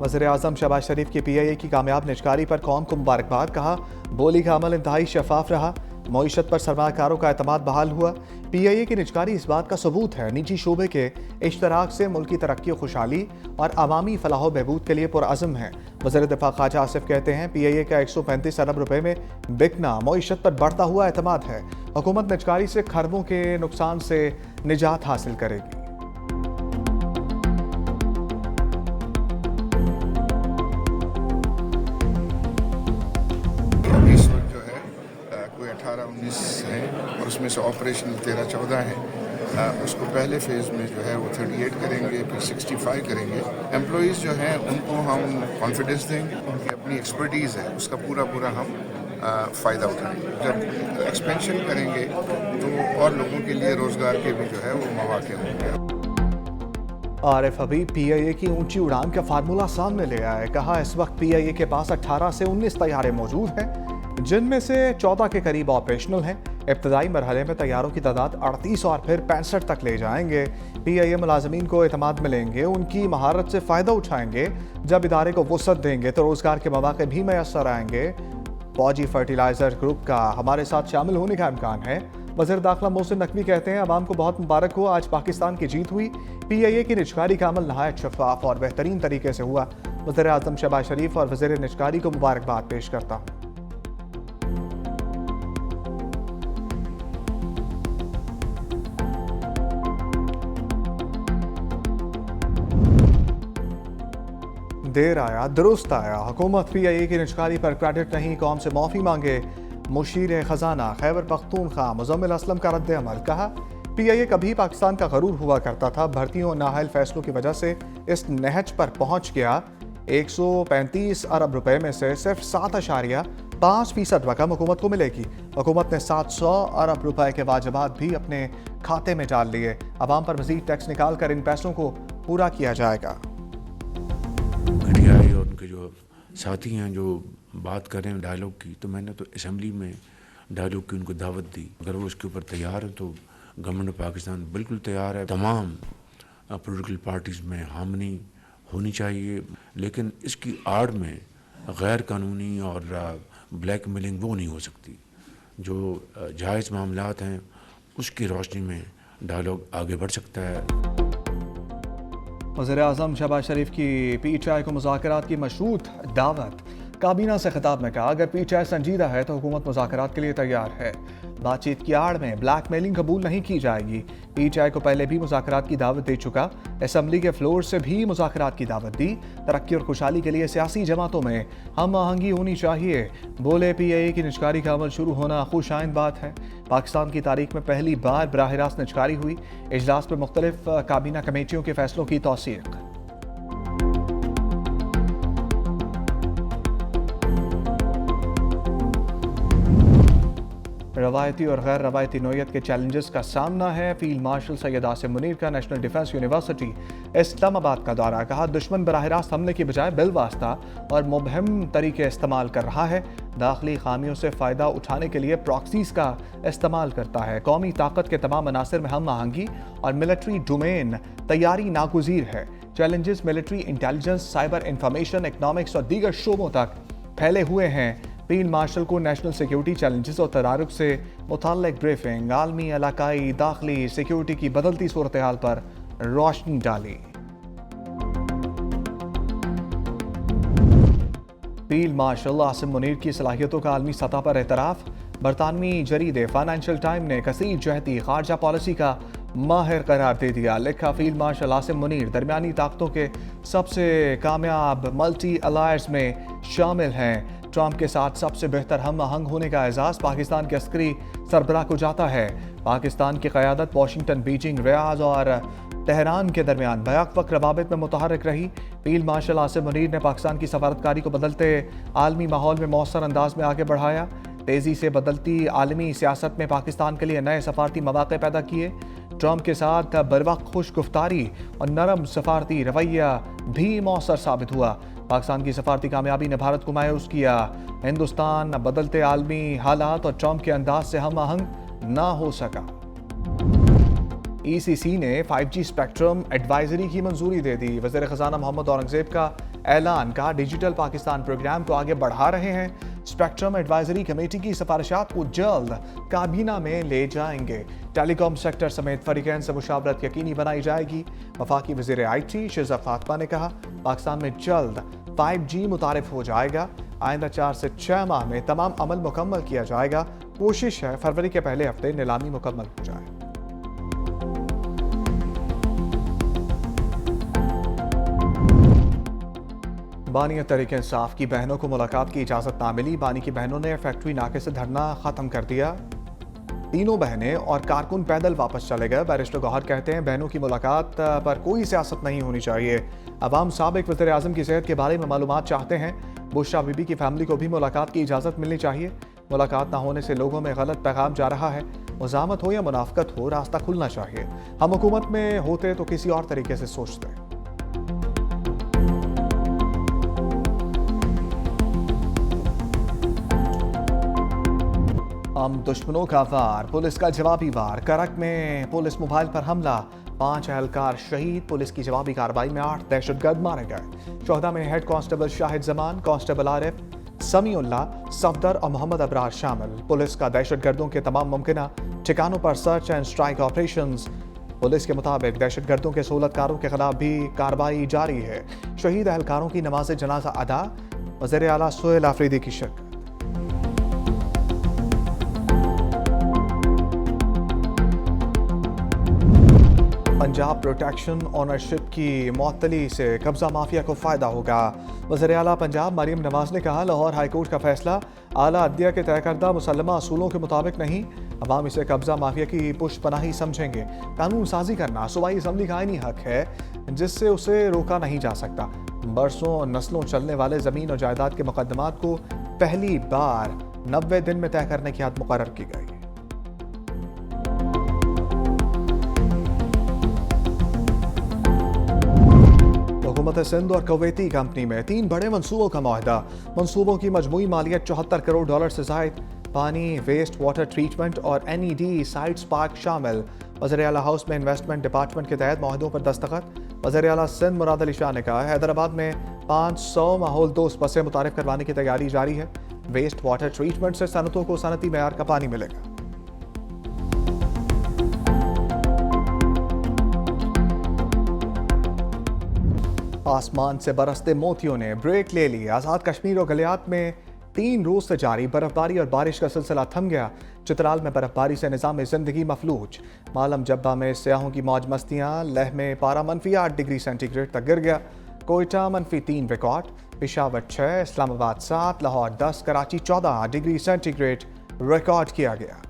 वज़ीर-ए-आज़म शहबाज शरीफ की PIA की कामयाब निजकारी पर कौम को मुबारकबाद। कहा बोली का अमल इंतहाई शफाफ रहा, मईशत पर सरमायाकारों का एतमाद बहाल हुआ। PIA की निजकारी इस बात का सबूत है निजी शोबे के इश्तराक से मुल्की तरक्की और खुशहाली और अवामी फलाह बहबूद के लिए पुरअज़म है। वज़ीर दिफा ख्वाजा आसिफ कहते हैं PIA का 135 अरब रुपए में बिकना मईशत पर बढ़ता हुआ एतमाद है। हुकूमत निजकारी से खरबों के नुकसान से निजात हासिल करेगी। इस वक्त जो है कोई 18-19 है और उसमें से ऑपरेशनल 13-14 है। उसको पहले फेज़ में जो है वो 38 करेंगे, फिर 65 करेंगे। एम्प्लॉइज़ जो हैं उनको हम कॉन्फिडेंस देंगे, उनकी अपनी एक्सपर्टीज़ है उसका पूरा हम फ़ायदा उठाएंगे। जब एक्सपेंशन करेंगे तो और लोगों के लिए रोज़गार के भी जो है वो मौके होंगे। आरिफ हबीब PIA की ऊंची उड़ान का फार्मूला सामने ले आया है। कहा इस वक्त PIA के पास 18 से 19 तैयारे मौजूद हैं, जिनमें से 14 के करीब ऑपरेशनल हैं। इब्तदाई मरहले में तैयारों की तादाद 38 और फिर 65 तक ले जाएंगे। PIA मुलाजमीन को एतमाद मिलेंगे, उनकी महारत से फ़ायदा उठाएंगे। जब इदारे को वसअत देंगे तो रोज़गार के मौके भी मैसर आएंगे। फौजी फर्टिलाइजर ग्रुप का हमारे साथ शामिल होने का इम्कान है। वज़ीर दाखिला मोहसिन नकवी कहते हैं अवाम को बहुत मुबारक हो, आज पाकिस्तान की जीत हुई। PIA की निजकारी का अमल नहायत शफाफ और बेहतरीन तरीके से हुआ। वज़ीर-ए-आज़म शहबाज शरीफ और वज़ीर निजकारी को मुबारकबाद पेश करता हूँ। देर आया दुरुस्त आया, हुकूमत PIA की निजकारी पर क्रेडिट नहीं, कौम से माफ़ी मांगे। मुशीर खजाना खैबर पख्तूनख्वा मुज़म्मिल असलम का रद्द अमल। कहा PIA कभी पाकिस्तान का गरूर हुआ करता था, भर्तियों और नाअहल फैसलों की वजह से इस नहज पर पहुंच गया। 135 अरब रुपए में से सिर्फ 7.5% रकम हुकूमत को मिलेगी। हुकूमत ने 700 अरब रुपए के वाजिबात भी अपने खाते में डाल लिए। अवाम पर मजीद टैक्स निकाल कर इन पैसों को पूरा किया जाएगा। मीडिया और उनके जो साथी हैं जो बात कर रहे हैं डायलॉग की, तो मैंने तो असम्बली में डायलॉग की उनको दावत दी। अगर वो उसके ऊपर तैयार हैं तो गवर्नमेंट ऑफ पाकिस्तान बिल्कुल तैयार है। तमाम पॉलिटिकल पार्टीज़ में हामनी होनी चाहिए, लेकिन इसकी आड़ में गैर कानूनी और ब्लैक मेलिंग वो नहीं हो सकती। जो जायज़ मामलात हैं उसकी रोशनी में डायलॉग आगे बढ़ सकता है। वज़ीर-ए-आज़म शहबाज शरीफ की PTI को मुज़ाकरात की मशरूत दावत। काबीना से खिताब में कहा अगर PTI संजीदा है तो हुकूमत मुज़ाकरात के लिए तैयार है। बातचीत की आड़ में ब्लैक मेलिंग कबूल नहीं की जाएगी। PTI को पहले भी मुज़ाकरात की दावत दे चुका, असम्बली के फ्लोर से भी मुज़ाकरात की दावत दी। तरक्की और खुशहाली के लिए सियासी जमातों में हम आहंगी होनी चाहिए। बोले PIA की निजकारी का अमल शुरू होना खुश आइंद बात है। पाकिस्तान की तारीख में पहली बार बराह रास्त निजकारी हुई। इजलास में मुख्तलिफ काबीना कमेटियों के फैसलों की तौसीक। रवायती और गैर रवायती नौयत के चैलेंजेस का सामना है। फील्ड मार्शल सैयद आसिम मुनीर का नेशनल डिफेंस यूनिवर्सिटी इस्लामाबाद का दौरा। कहा दुश्मन बराह रास्त हमले की बजाय बिलवास्ता और मुबहम तरीके इस्तेमाल कर रहा है। दाखिली खामियों से फ़ायदा उठाने के लिए प्रॉक्सीज का इस्तेमाल करता है। कौमी ताकत के तमाम अनासर में हम आहंगी और मिलिट्री डोमेन तैयारी नागुज़ीर है। Challenges military intelligence, cyber information, economics और दीगर शोबों तक फैले हुए हैं। फील्ड मार्शल को नेशनल सिक्योरिटी चैलेंजेस और तदारुक से मुताल्लिक़ ब्रीफिंग, आलमी, इलाकाई, दाखिली सिक्योरिटी की बदलती सूरत हाल पर रोशनी डाली। फील्ड मार्शल आसिम मुनीर की सलाहियतों का आलमी सतह पर एतराफ़। बरतानवी जरीदे फाइनेंशियल टाइम ने कसीर जहती खारजा पॉलिसी का माहिर करार दे दिया। लिखा फील्ड मार्शल आसिम मुनीर दरमियानी ताकतों के सबसे कामयाब मल्टी अलायंस में शामिल हैं। ट्रंप के साथ सबसे बेहतर हम आहंग होने का एजाज़ पाकिस्तान के अस्करी सरबराह को जाता है। पाकिस्तान की क़यादत वाशिंगटन, बीजिंग, रियाद और तेहरान के दरमियान बैक वक्त रवाबित में मुतहर्रिक रही। फील्ड मार्शल आसिम मुनीर ने पाकिस्तान की सफारतकारी को बदलते आलमी माहौल में मौसर अंदाज में आगे बढ़ाया। तेज़ी से बदलती आलमी सियासत में पाकिस्तान के लिए नए सफारती मौक़े पैदा किए। ट्रंप के साथ बरवक्त खुश गुफ्तारी और नरम सफारती रवैया भी मौसर साबित हुआ। पाकिस्तान की सफारती कामयाबी ने भारत को मायूस किया। हिंदुस्तान बदलते आलमी हालात और ट्रंप के अंदाज से हम आहंग ना हो सका। ECC ने 5G स्पेक्ट्रम एडवाइजरी की मंजूरी दे दी। वज़ीर ख़ज़ाना मोहम्मद औरंगज़ेब का ऐलान का डिजिटल पाकिस्तान प्रोग्राम को आगे बढ़ा रहे हैं। स्पेक्ट्रम एडवाइजरी कमेटी की सिफारिशात को जल्द काबीना में ले जाएंगे। टेलीकॉम सेक्टर समेत फरीकैन से मुशावरत यकीनी बनाई जाएगी। वफाकी वज़ीर IT शिज़ा फातिमा ने कहा, पाकिस्तान में जल्द 5G मुतारिफ हो जाएगा। आइंदा 4 से 6 माह में तमाम अमल मुकम्मल किया जाएगा। कोशिश है फरवरी के पहले हफ्ते नीलामी मुकम्मल हो जाए। बानी तहरीक इंसाफ की बहनों को मुलाकात की इजाज़त ना मिली। बानी की बहनों ने फैक्ट्री नाके से धरना ख़त्म कर दिया। तीनों बहनें और कारकुन पैदल वापस चले गए। बैरिस्टर गौहर कहते हैं, बहनों की मुलाकात पर कोई सियासत नहीं होनी चाहिए। अवाम साबिक वज़ीर आज़म की सेहत के बारे में मालूमात चाहते हैं। बुशरा बीबी की फैमिली को भी मुलाकात की इजाज़त मिलनी चाहिए। मुलाकात ना होने से लोगों में गलत पैगाम जा रहा है। मुज़ाहमत हो या मुनाफ़कत हो, रास्ता खुलना चाहिए। हम हुकूमत में होते तो किसी और तरीके से सोचते। हम दुश्मनों का वार, पुलिस का जवाबी वार। करक में पुलिस मोबाइल पर हमला, 5 एहलकार शहीद। पुलिस की जवाबी कार्रवाई में 8 दहशतगर्द मारे गए। 14 में head constable Shahid Zaman, constable Arif, Samiullah, Safdar और मोहम्मद अबरार शामिल। पुलिस का दहशतगर्दों के तमाम मुमकिन ठिकानों पर search and strike operations. Police के मुताबिक दहशतगर्दों के सहूलतकारों के खिलाफ भी कार्रवाई जारी है। शहीद एहलकारों की नमाज जनाजा अदा। वज़ीर आला सुहेल आफरीदी की शिरकत। पंजाब प्रोटेक्शन ऑनरशिप की मअतली से कब्जा माफिया को फायदा होगा। वज़ीर आला पंजाब मरीम नवाज ने कहा, लाहौर हाईकोर्ट का फैसला आला अदलिया के तय करदा मुसल्लमा असूलों के मुताबिक नहीं। अवाम इसे कब्जा माफिया की पुष्पनाही समझेंगे। कानून साजी करना सूबाई असम्बली का आईनी हक है, जिससे उसे रोका नहीं जा सकता। बरसों नस्लों चलने वाले ज़मीन और जायदाद के मुकदमात को पहली बार 90 दिन में तय करने की हद मुकर्रर की गई। हुकूमत सिंध और कुवैती कंपनी में 3 बड़े मंसूबों का मुआहदा। मंसूबों की मजमूई मालियत $74 करोड़ से जायद। पानी, वेस्ट वाटर ट्रीटमेंट और NED साइट्स पार्क शामिल। वज़ीर आला हाउस में इन्वेस्टमेंट डिपार्टमेंट के तहत मुआहदों पर दस्तखत। वज़ीर आला सिंध मुराद अली शाह ने कहा, हैदराबाद में 500 माहौल दोस्त बसें मुतारिफ करवाने की तैयारी जारी है। वेस्ट वाटर ट्रीटमेंट से सनतों को सनती मेयार का पानी मिलेगा। आसमान से बरसते मोतियों ने ब्रेक ले ली। आज़ाद कश्मीर और गलियात में 3 रोज से जारी बर्फबारी और बारिश का सिलसिला थम गया। चित्राल में बर्फबारी से निज़ाम जिंदगी मफलूज। मालम जब्बा में सयाहों की मौज मस्तियाँ। लेह में पारा -8 डिग्री सेंटीग्रेड तक गिर गया। Quetta -3 record. Peshawar 6, Islamabad 7, Lahore 10, Karachi 14 degree centigrade record किया गया।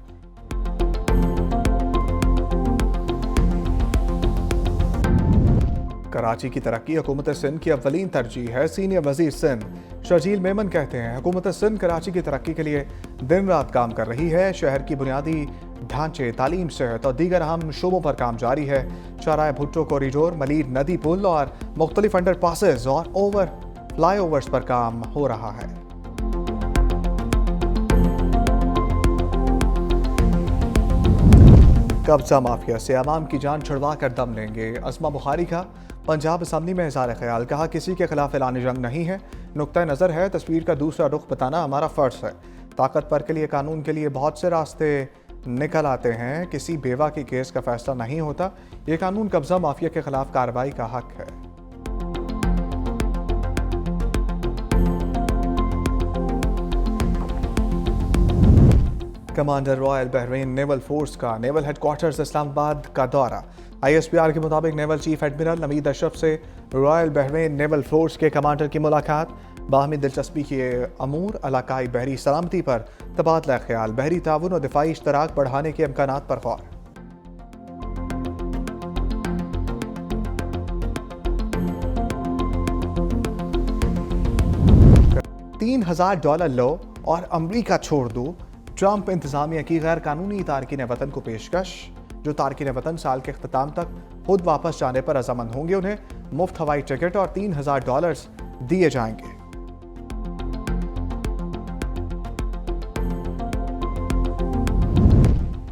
कराची की तरक्की हुकूमत सिंध की अव्वलीन तरजीह है। सीनियर वजीर सिंध शर्जील मेमन कहते हैं, हुकूमत सिंध कराची की तरक्की के लिए दिन रात काम कर रही है। शहर की बुनियादी ढांचे, तालीम, सेहत और दीगर अहम शोबों पर काम जारी है। शाहराह भुट्टो कॉरिडोर, मलीर नदी पुल और मुख्तलिफ अंडर पासेज और फ्लाईओवर्स पर काम हो रहा है। कब्जा माफिया से अवाम की जान छुड़वा कर दम लेंगे। अस्मा बुखारी का पंजाब असम्बली में इज़हार ख्याल। कहा, किसी के खिलाफ ऐलान जंग नहीं है, नुक्ता नज़र है। तस्वीर का दूसरा रुख बताना हमारा फ़र्ज है। ताकत पर के लिए कानून के लिए बहुत से रास्ते निकल आते हैं। किसी बेवा के केस का फैसला नहीं होता। ये कानून कब्जा माफिया के खिलाफ कार्रवाई का हक है। Commander royal Bahrain naval force का नेवल हेडक्वार्टर्स इस्लामाबाद का दौरा। ISPR के मुताबिक naval chief admiral Naveed Ashraf से रॉयल बहरीन नेवल फोर्स के कमांडर की मुलाकात। बाहमी दिलचस्पी के अमूर, इलाकाई बहरी सलामती पर तबादला ख्याल, बहरी ताउन और दिफाई इश्तराक बढ़ाने के इम्कानात पर गौर। $3000 लो और अमरीका छोड़ दो। ट्रंप इंतजामिया की गैर कानूनी तारकीन वतन को पेशकश। जो तारकीन वतन साल के अख्ताम तक खुद वापस जाने पर रजामंद होंगे, उन्हें मुफ्त हवाई टिकट और $3000 दिए जाएंगे।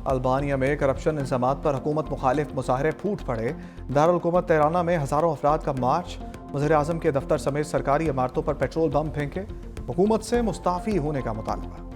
अल्बानिया में करप्शन इंतजामात पर हुकूमत मुखालिफ मुजाहरे फूट पड़े। दारुल हुकूमत तेहराना में हज़ारों अफराद का मार्च। वज़ीर आज़म के दफ्तर समेत सरकारी इमारतों पर पेट्रोल बम फेंके, हुकूमत से मुस्ताफ़ी होने का मुतालबा।